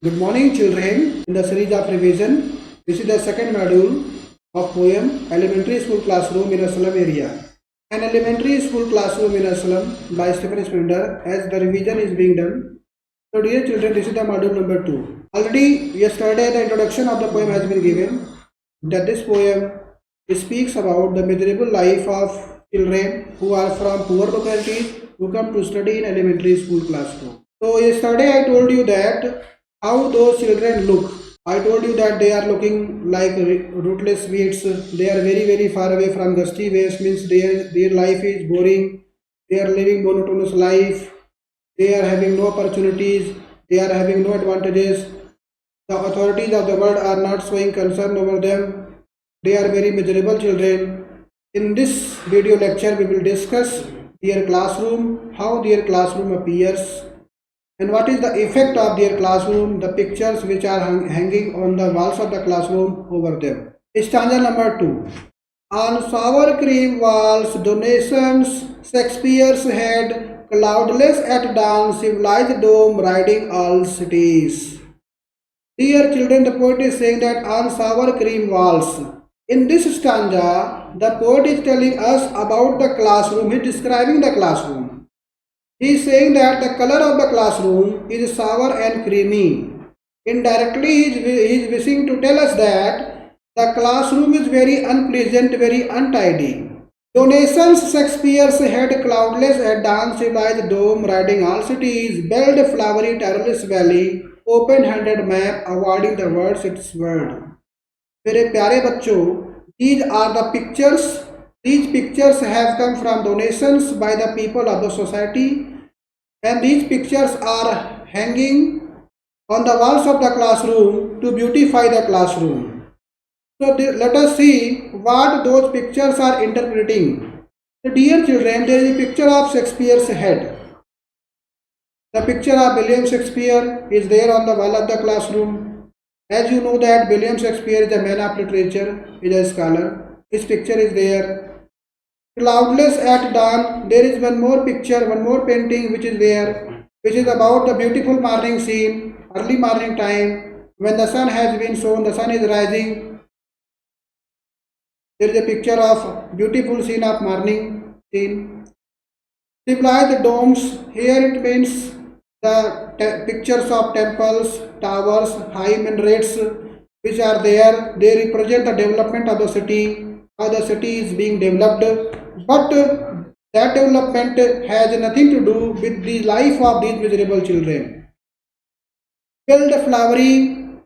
Good morning, children. In the series of revision, this is the second module of poem Elementary School Classroom in a Slum Area. An elementary school classroom in a slum by Stephen Spender, as the revision is being done. So, dear children, this is the module number 2. Already yesterday, the introduction of the poem has been given. That this poem speaks about the miserable life of children who are from poor localities who come to study in elementary school classroom. So yesterday I told you that how those children look. I told you that they are looking like rootless weeds. They are very far away from gusty waves. Means their life is boring. They are living monotonous life. They are having no opportunities. They are having no advantages. The authorities of the world are not showing concern over them. They are very miserable children. In this video lecture, we will discuss their classroom, how their classroom appears, and what is the effect of their classroom, the pictures which are hanging on the walls of the classroom over them. Stanza number 2. On sour cream walls, donations, Shakespeare's head, cloudless at dawn, civilized dome riding all cities. Dear children, the poet is saying that on sour cream walls. In this stanza, the poet is telling us about the classroom. He is describing the classroom. He is saying that the color of the classroom is sour and creamy. Indirectly, he is wishing to tell us that the classroom is very unpleasant, very untidy. Donations, Shakespeare's head, cloudless at dawn, civilized dome, riding all cities, belled flowery tireless valley, open-handed map, awarding the words its word. मेरे प्यारे बच्चों, these are the pictures. These pictures have come from donations by the people of the society, and these pictures are hanging on the walls of the classroom to beautify the classroom. So let us see what those pictures are interpreting. So dear children, there is a picture of Shakespeare's head. The picture of William Shakespeare is there on the wall of the classroom. As you know that William Shakespeare is a man of literature, is a scholar. His picture is there. Cloudless at dawn, there is one more picture, one more painting which is there, which is about the beautiful morning scene, early morning time, when the sun has been shown, the sun is rising. There is a picture of beautiful scene of morning scene. Civilized domes, here it means the pictures of temples, towers, high minarets which are there. They represent the development of the city, how the city is being developed. But that development has nothing to do with the life of these miserable children. Build a flowery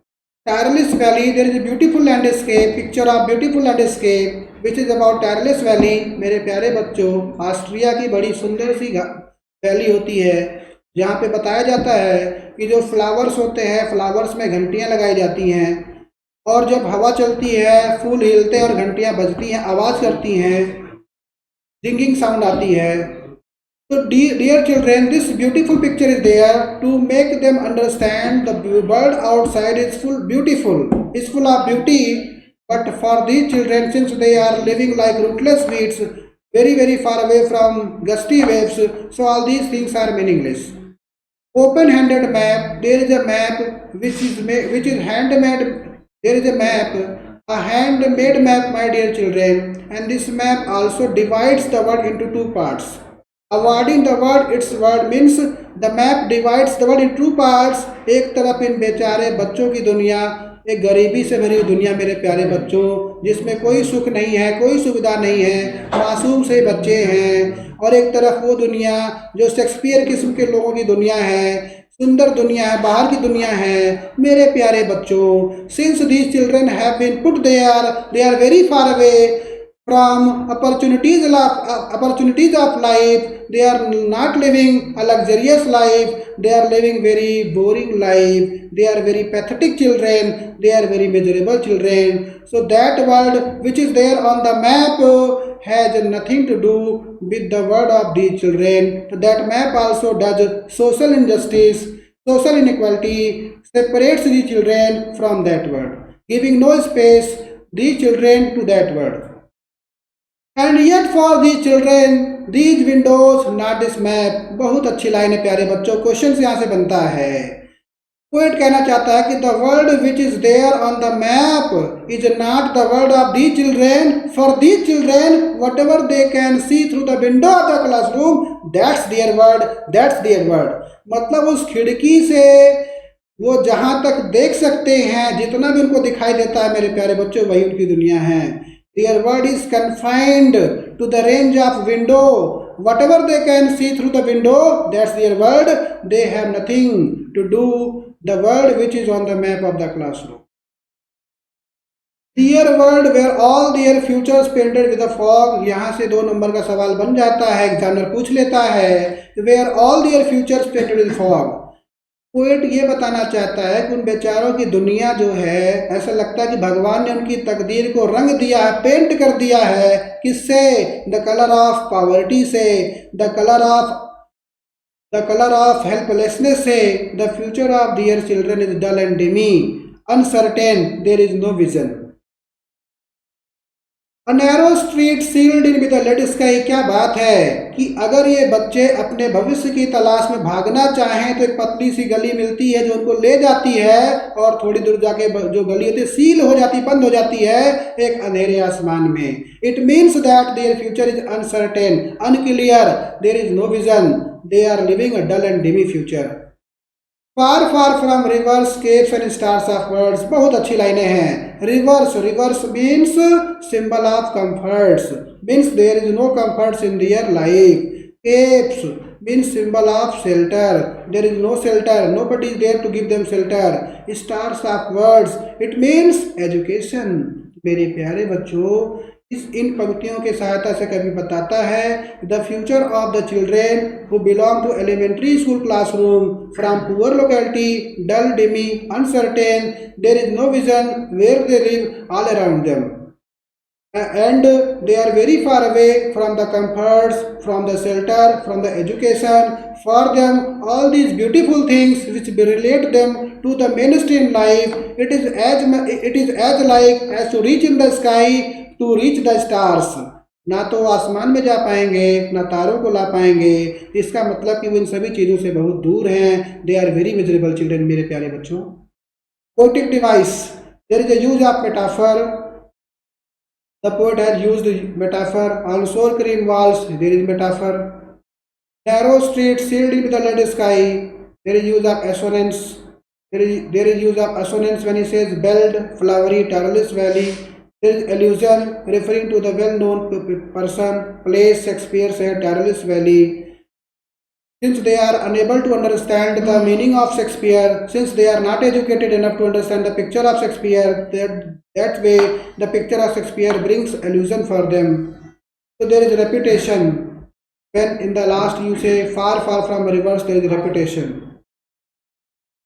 tireless valley, there is a beautiful landscape, picture of beautiful landscape which is about tireless valley. मेरे प्यारे बच्चों, Austria की बड़ी सुंदर सी valley होती है जहाँ पे बताया जाता है कि जो फ्लावर्स होते हैं, फ्लावर्स में घंटियाँ लगाई जाती हैं और जब हवा चलती है फूल हिलते हैं और घंटियाँ बजती हैं, आवाज़ करती हैं, जिंगिंग साउंड आती है. So dear children, this beautiful picture is there to make them understand the world outside is beautiful, is full of beauty. But for these children, since they are living like rootless weeds, very far away from gusty waves, so all these things are meaningless. Open-handed map, there is a map which is handmade. There is a map, a handmade map, my dear children, and this map also divides the world into two parts. Awarding the world its word means the map divides the world in two parts. एक तरफ इन बेचारे बच्चों की दुनिया, एक गरीबी से भरी दुनिया मेरे प्यारे बच्चों, जिसमें कोई सुख नहीं है, कोई सुविधा नहीं है, मासूम से बच्चे हैं, और एक तरफ वो दुनिया जो शेक्सपियर किस्म के लोगों की दुनिया है, सुंदर दुनिया है, बाहर की दुनिया है. मेरे प्यारे बच्चों, since these children have been put there, they are very far away from opportunities of life. They are not living a luxurious life. They are living very boring life. They are very pathetic children. They are very miserable children. So that world which is there on the map has nothing to do with the world of these children. That map also does social injustice, social inequality, separates these children from that world, giving no space these children to that world. And yet for these children, these windows, not this map. बहुत अच्छी line है प्यारे बच्चों. Question यहाँ से बनता है poet कहना चाहता है कि the world which is there on the map is not the world of the children, for the children whatever they can see through the window of the classroom that's their world, that's their world. मतलब उस खिड़की से वो जहां तक देख सकते हैं, जितना भी उनको दिखाई देता है मेरे प्यारे बच्चों, वही उनकी दुनिया है। Their world is confined to the range of window, whatever they can see through the window, that's their world. They have nothing to do the world which is on the map of the classroom. Their world where all their futures painted with a fog, यहाँ से 2 number का सवाल बन जाता है, examiner पूछ लेता है where all their futures painted with fog। Poet ये बताना चाहता है कि उन बेचारों की दुनिया जो है, ऐसा लगता है कि भगवान ने उनकी तकदीर को रंग दिया है, पेंट कर दिया है। किससे? द कलर ऑफ पॉवर्टी से, द कलर ऑफ हेल्पलेसनेस से। The future of their children is dull and dimmy, uncertain, there is no vision. A narrow street sealed in with a lead sky। क्या बात है कि अगर ये बच्चे अपने भविष्य की तलाश में भागना चाहें तो एक पतली सी गली मिलती है जो उनको ले जाती है, और थोड़ी दूर जाके जो गली होती है सील हो जाती, बंद हो जाती है एक अंधेरे आसमान में। It means that their future is uncertain, unclear, there is no vision, they are living a dull and dimmy future. Far far from rivers, caves and stars of words. बहुत अच्छी लाइनें हैं। Rivers, rivers means symbol of comforts, means there is no comforts in their life. Caves means symbol of shelter, there is no shelter, nobody is there to give them shelter. Stars of words, it means education. मेरे प्यारे बच्चों, इन पंक्तियों की सहायता से कवि बताता है the future of the children who belong to elementary school classroom from poor locality, dull, dimmy, uncertain, there is no vision where they live all around them, and they are very far away from the comforts, from the shelter, from the education. For them, all these beautiful things which relate them to the mainstream life, it is as like as to reach in the sky, to reach the stars। ना तो आसमान में जा पाएंगे, ना तारों को ला पाएंगे। इसका मतलब कि वो इन सभी चीज़ों से बहुत दूर हैं। They are very miserable children. मेरे प्यारे बच्चों, poetic device, there is a use of metaphor. The poet has used metaphor. On sour cream walls, there is metaphor. Narrow street sealed in the lead sky, there is use of assonance. There is use of assonance when he says belled, flowery, tireless valley. There is allusion referring to the well-known person, place. Shakespeare said tireless valley. Since they are unable to understand the meaning of Shakespeare, since they are not educated enough to understand the picture of Shakespeare, that way the picture of Shakespeare brings illusion for them. So there is repetition. When in the last you say far far from rivers, there is repetition.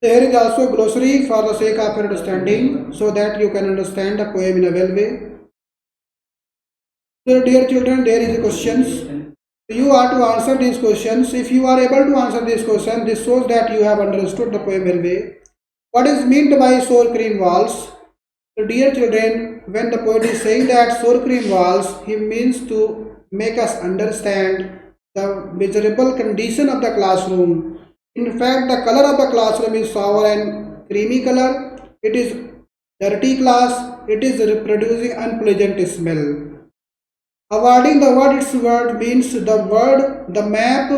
There is also glossary for the sake of your understanding, so that you can understand the poem in a well way. So dear children, there is questions. You are to answer these questions. If you are able to answer these questions, this shows that you have understood the poem well way. What is meant by sour cream walls? So dear children, when the poet is saying that sour cream walls, he means to make us understand the miserable condition of the classroom. In fact, the color of the classroom is sour and creamy color. It is dirty class. It is producing unpleasant smell. Awarding the word its word means the word, the map,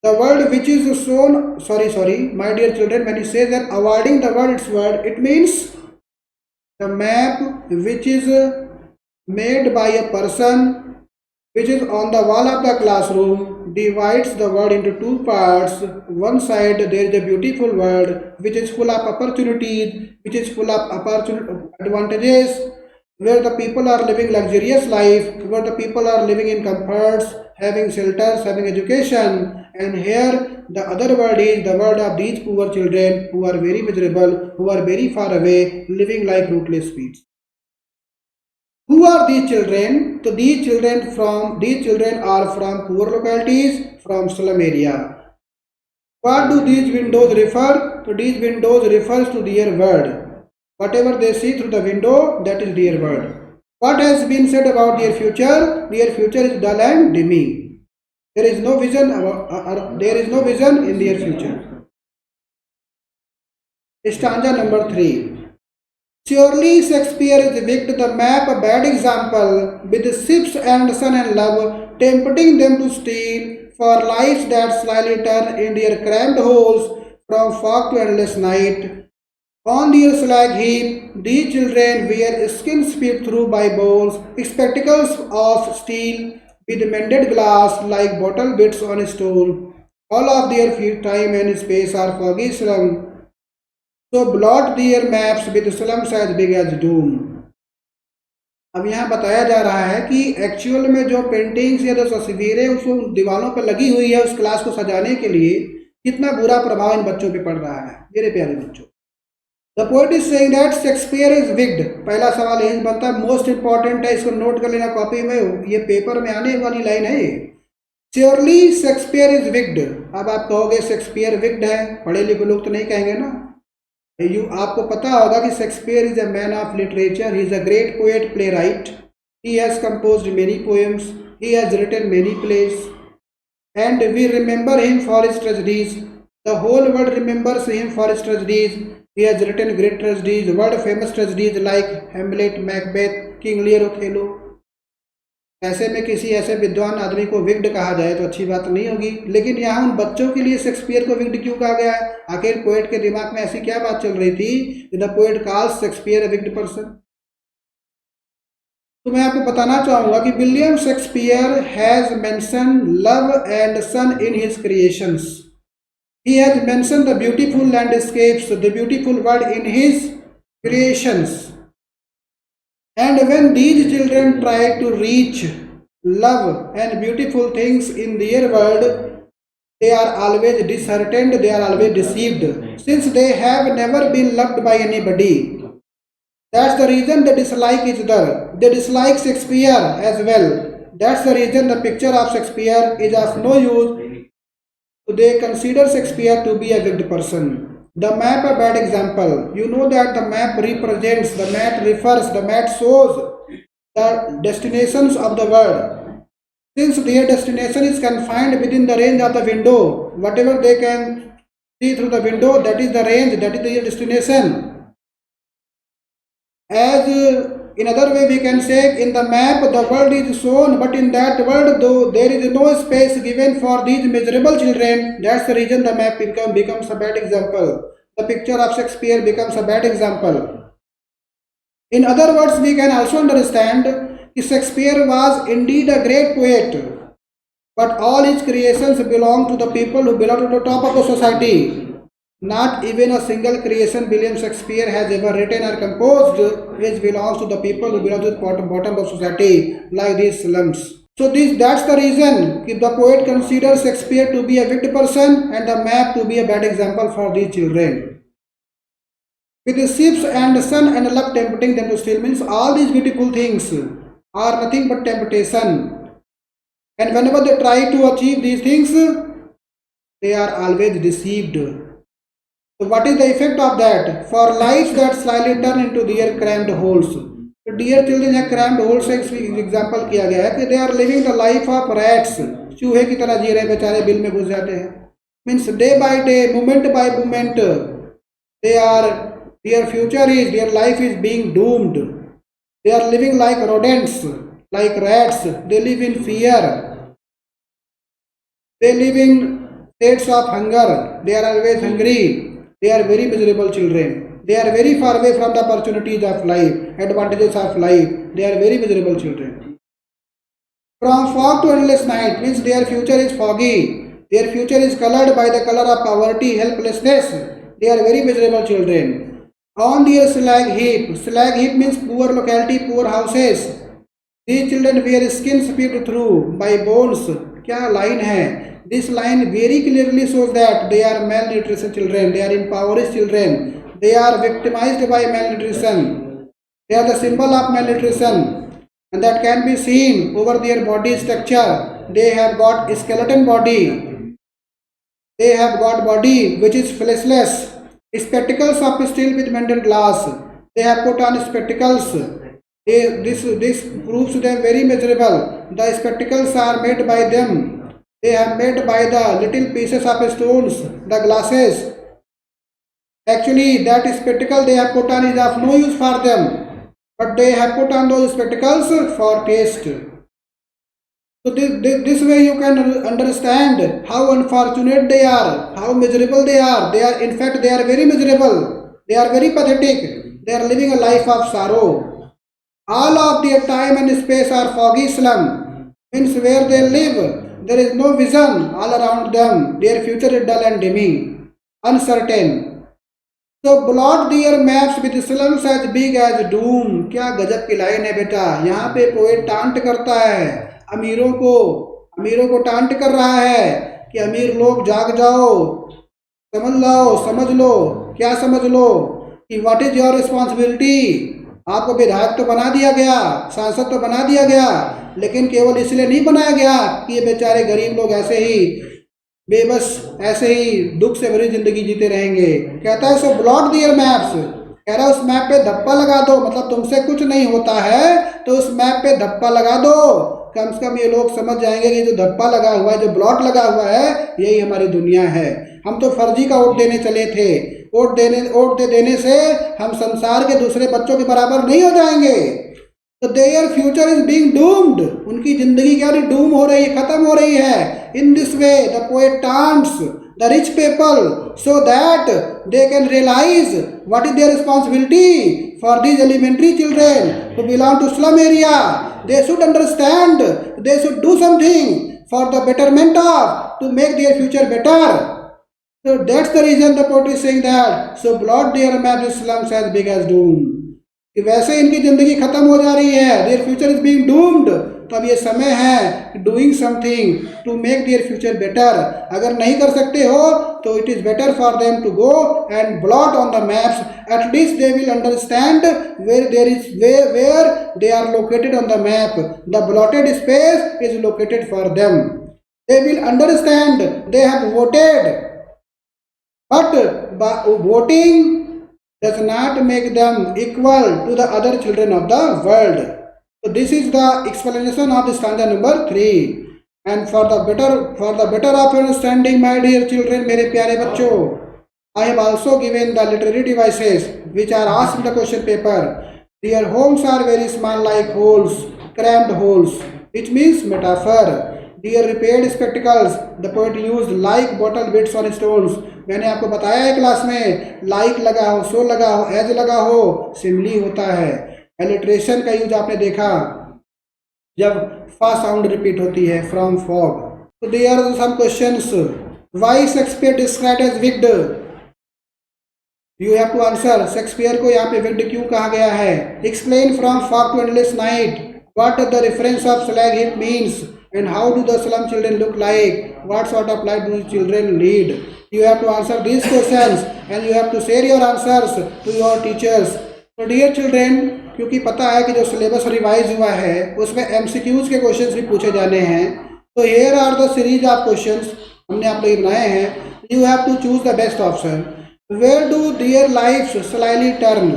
the word which is shown. Sorry, my dear children, when you say that awarding the word its word, it means the map which is made by a person, which is on the wall of the classroom, divides the world into 2 parts. One side there is a beautiful world which is full of opportunities, which is full of advantages, where the people are living luxurious life, where the people are living in comforts, having shelters, having education. And here the other world is the world of these poor children who are very miserable, who are very far away, living like rootless weeds. Who are these children? So these children are from poor localities, from slum area. What do these windows refer? So these windows refers to their world. Whatever they see through the window, that is their world. What has been said about their future? Their future is dull and dimmy. There is no vision in their future. Stanza number 3. Surely Shakespeare is wicked, the map a bad example, with ships and sun and love, tempting them to steal, for lights that slyly turn in their cramped holes from fog to endless night. On their slag heap, these children wear skins peeped through by bones, spectacles of steel with mended glass like bottle bits on a stool. All of their time and space are foggy slum, so blot their maps with slums as big as doom. अब यहाँ बताया जा रहा है कि actual में जो paintings या जो तस्वीरें उस दीवारों पर लगी हुई है उस क्लास को सजाने के लिए कितना बुरा प्रभाव इन बच्चों पे पड़ रहा है। मेरे प्यारे बच्चों, the poet is saying that Shakespeare is wicked. पहला सवाल यही बनता है, मोस्ट इंपॉर्टेंट है, इसको नोट कर लेना कॉपी में, ये पेपर में आने वाली लाइन है ये। Surely Shakespeare is wicked. अब आप कहोगे शेक्सपियर विक्ड है, पढ़े लिखे लोग तो नहीं कहेंगे ना। आपको पता होगा कि Shakespeare is a man of literature, he is a great poet, playwright, he has composed many poems, he has written many plays, and we remember him for his tragedies, the whole world remembers him for his tragedies, he has written great tragedies, world famous tragedies like Hamlet, Macbeth, King Lear, Othello. ऐसे में किसी ऐसे विद्वान आदमी को wicked कहा जाए तो अच्छी बात नहीं होगी, लेकिन यहाँ उन बच्चों के लिए शेक्सपियर को विक्ड क्यों कहा गया है? आखिर पोएट के दिमाग में ऐसी क्या बात चल रही थी the poet calls Shakespeare a wicked person? तो मैं आपको बताना चाहूंगा कि William Shakespeare has mention love and sun in his creations. He has mention the beautiful landscapes, the beautiful world in his creations. And when these children try to reach love and beautiful things in their world, they are always disheartened, they are always deceived, since they have never been loved by anybody. That's the reason they dislike each other. They dislike Shakespeare as well. That's the reason the picture of Shakespeare is of no use. So they consider Shakespeare to be a wicked person. The map a bad example. You know that the map represents, the map refers, the map shows the destinations of the world. Since their destination is confined within the range of the window, whatever they can see through the window, that is the range, that is their destination. As in other way we can say, in the map the world is shown, but in that world though there is no space given for these miserable children. That's the reason the map becomes a bad example. The picture of Shakespeare becomes a bad example. In other words, we can also understand that Shakespeare was indeed a great poet, but all his creations belong to the people who belong to the top of the society. Not even a single creation William Shakespeare has ever written or composed which belongs to the people who belong to the bottom of society, like these slums. So that's the reason the poet considers Shakespeare to be a wicked person and the map to be a bad example for these children. With the ships and sun and love tempting them to steal, means all these beautiful things are nothing but temptation. And whenever they try to achieve these things, they are always deceived. So what is the effect of that? For lights that slyly turn into their cramped holes. So dear children, यहाँ cramped holes से example किया गया है कि they are living the life of rats. चूहे की तरह जी रहे बेचारे, बिल में घुस जाते हैं. Means day by day, moment by moment, their future is, their life is being doomed. They are living like rodents, like rats. They live in fear. They live in states of hunger. They are always hungry. They are very miserable children. They are very far away from the opportunities of life, advantages of life. They are very miserable children. From fog to endless night means their future is foggy. Their future is colored by the color of poverty, helplessness. They are very miserable children. On their slag heap means poor locality, poor houses. These children wear skins peeped through by bones. क्या line है? This line very clearly shows that they are malnutrition children, they are impoverished children, they are victimized by malnutrition. They are the symbol of malnutrition, and that can be seen over their body structure. They have got skeleton body. They have got body which is fleshless. Spectacles of steel with mended glass. They have put on spectacles. This proves them very miserable. The spectacles are made by them. They are made by the little pieces of stones, the glasses, Actually, that spectacle they have put on is of no use for them, but they have put on those spectacles for taste. So this way you can understand how unfortunate they are, how miserable they are. They are, in fact, they are very miserable. They are very pathetic. They are living a life of sorrow. All of their time and space are foggy slum. Means where they live, there is no vision all around them. Their future is dull and dimmy, uncertain. So blot their maps with slums as big as doom. क्या गजब की line है बेटा. यहाँ पे poet taunt करता है अमीरों को. अमीरों को टांट कर रहा है कि अमीर लोग जाग जाओ, समझ लो. क्या समझ लो? कि व्हाट इज योर रिस्पॉन्सिबिलिटी. आपको विधायक तो बना दिया गया, सांसद तो बना दिया गया, लेकिन केवल इसलिए नहीं बनाया गया कि ये बेचारे गरीब लोग ऐसे ही बेबस ऐसे ही दुख से भरी जिंदगी जीते रहेंगे. कहता है सो ब्लॉट दियर मैप्स. कह रहा है उस मैप पे धप्पा लगा दो. मतलब तुमसे कुछ नहीं होता है तो उस मैप पे धप्पा लगा दो. कम से कम ये लोग समझ जाएंगे कि जो धप्पा लगा हुआ है, जो ब्लॉट लगा हुआ है, यही हमारी दुनिया है. हम तो फर्जी का वोट देने चले थे. वोट देने से हम संसार के दूसरे बच्चों के बराबर नहीं हो जाएंगे. तो there future is being doomed. उनकी जिंदगी क्या रही, डूम हो रही है, खत्म हो रही है. In this way the poet taunts the rich people so that they can realize what is their responsibility for these elementary children who belong to slum area. They should understand, they should do something for the betterment of, to make their future better. So that's the reason the poet is saying that. So blot their map with slums as big as doom. कि वैसे इनकी जिंदगी खत्म हो जा रही है. Their future is being doomed. तो अब ये समय है doing something to make their future better. अगर नहीं कर सकते हो तो it is better for them to go and blot on the maps. At least they will understand where there is where they are located on the map. The blotted space is located for them. They will understand they have voted, but voting does not make them equal to the other children of the world. So this is the explanation of the stanza number 3. And for the better of understanding, my dear children, मेरे प्यारे बच्चों, I have also given the literary devices which are asked in the question paper. Their homes are very small, like holes, cramped holes, which means metaphor. Dear repaired spectacles, the poet used like bottle bits on stones. मैंने आपको बताया है class में, like लगा हो, so लगा हो, as लगा हो, सिमली होता है. एलिट्रेशन का यूज आपने देखा जब फा साउंड रिपीट होती है, फ्रॉम फॉग. तो there are some questions. Why Shakespeare described as wicked. You have to answer. Shakespeare को यहाँ पे विक्ड क्यों कहा गया है. Explain from fog to endless night. What the reference of slag heap means. And how do the slum children look like? What sort of life do children lead? You have to answer these questions and you have to share your answers to your teachers. So dear children, क्योंकि पता है कि जो syllabus revise हुआ है उसमें MCQs के questions भी पूछे जाने हैं. तो here are the series of questions हमने आप लोग बनाए हैं. You have to choose the best option. Where do their lives slyly turn?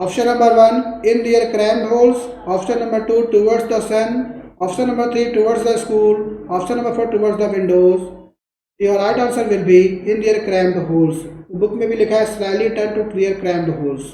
Option number 1, in their cramped holes. Option number 2, towards the sun. Option number 3, towards the school. Option number 4, towards the windows. Your right answer will be in their cramped holes. Book में भी लिखा है slyly turn to their cramped holes.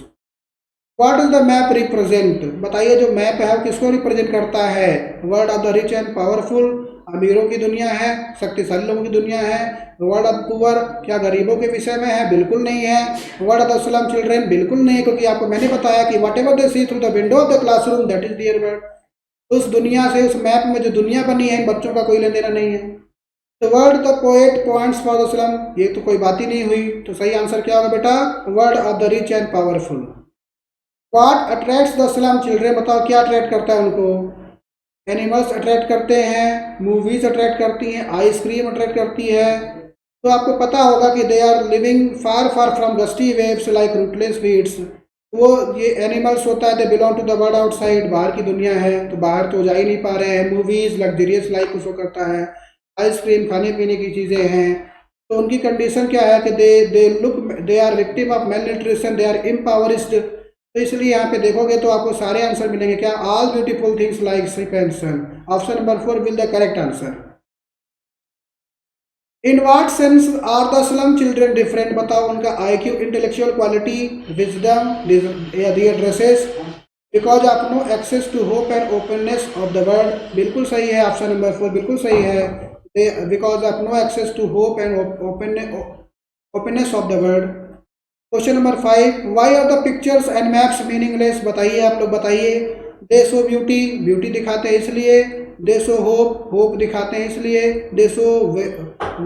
What does the map represent? बताइए जो map है वो किसको represent करता है. World of the rich and powerful, अमीरों की दुनिया है, शक्तिशाली लोगों की दुनिया है. वर्ल्ड ऑफ पुअर, क्या गरीबों के विषय में है. बिल्कुल नहीं है. World of the slum children, बिल्कुल नहीं है, क्योंकि आपको मैंने बताया कि whatever they see through the window of the classroom that is their world. उस दुनिया से, उस मैप में जो दुनिया बनी है, इन बच्चों का कोई लेना देना नहीं है. तो word the poet points for the slum, ये तो कोई बात ही नहीं हुई. तो सही आंसर क्या होगा बेटा. Word of the rich and powerful. What attracts the slum children. बताओ क्या अट्रैक्ट करता है उनको. एनिमल्स अट्रैक्ट करते हैं, मूवीज अट्रैक्ट करती हैं, आइसक्रीम अट्रैक्ट करती है. तो आपको पता होगा कि they are living far far from gusty waves like rootless weeds. वो ये एनिमल्स होता है, they belong to the world outside, बाहर की दुनिया है, तो बाहर तो जा ही नहीं पा रहे हैं. मूवीज लग्जरियस लाइफ उसको करता है, आइसक्रीम खाने पीने की चीज़ें हैं. तो उनकी कंडीशन क्या है कि they are victim of malnutrition, they are impoverished. तो इसलिए यहाँ पे देखोगे तो आपको सारे आंसर मिलेंगे. क्या. All beautiful things like ship and sun. Option number 4 will the correct answer. In what sense are the slum children different, बताओ उनका IQ, इंटेलेक्चुअल क्वालिटी, विजडम या दी एड्रेसेस, बिकॉज आप no access to hope and openness of the world, बिल्कुल सही है, option number 4 बिल्कुल सही है, बिकॉज आप no access to hope and openness of the world. Question number 5, why are the pictures and maps meaningless, बताइए आप लोग बताइए। दे शो ब्यूटी, ब्यूटी दिखाते हैं इसलिए, दे शो होप, होप दिखाते हैं इसलिए, they show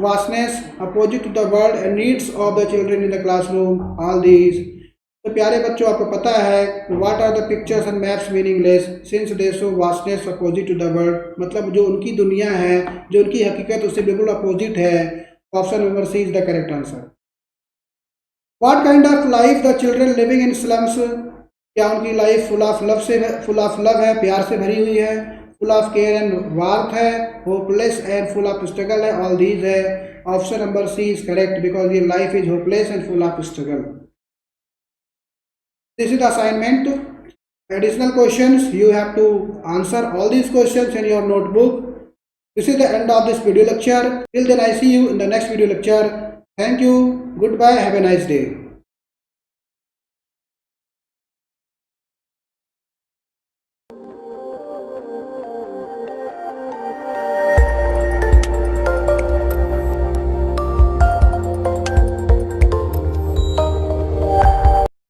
vastness opposite to the world and needs of the children in the classroom, all these. तो प्यारे बच्चों, आपको पता है what are the pictures and maps meaningless since they show vastness opposite to the world, मतलब जो उनकी दुनिया है, जो उनकी हकीकत उससे बिल्कुल अपोजिट है। Option number C is the correct answer. What kind of life the children living in slums, क्या उनकी लाइफ फुल ऑफ लव है, प्यार से भरी हुई है, full of care and worth है, hopeless and full of struggle है, ऑल दीज है। Option number C is correct because ये life is hopeless and full of struggle. This is the assignment. Additional questions, you have to answer all these questions in your notebook. This is the end of this video lecture. Till then I see you in the next video lecture. Thank you. Goodbye. Have a nice day.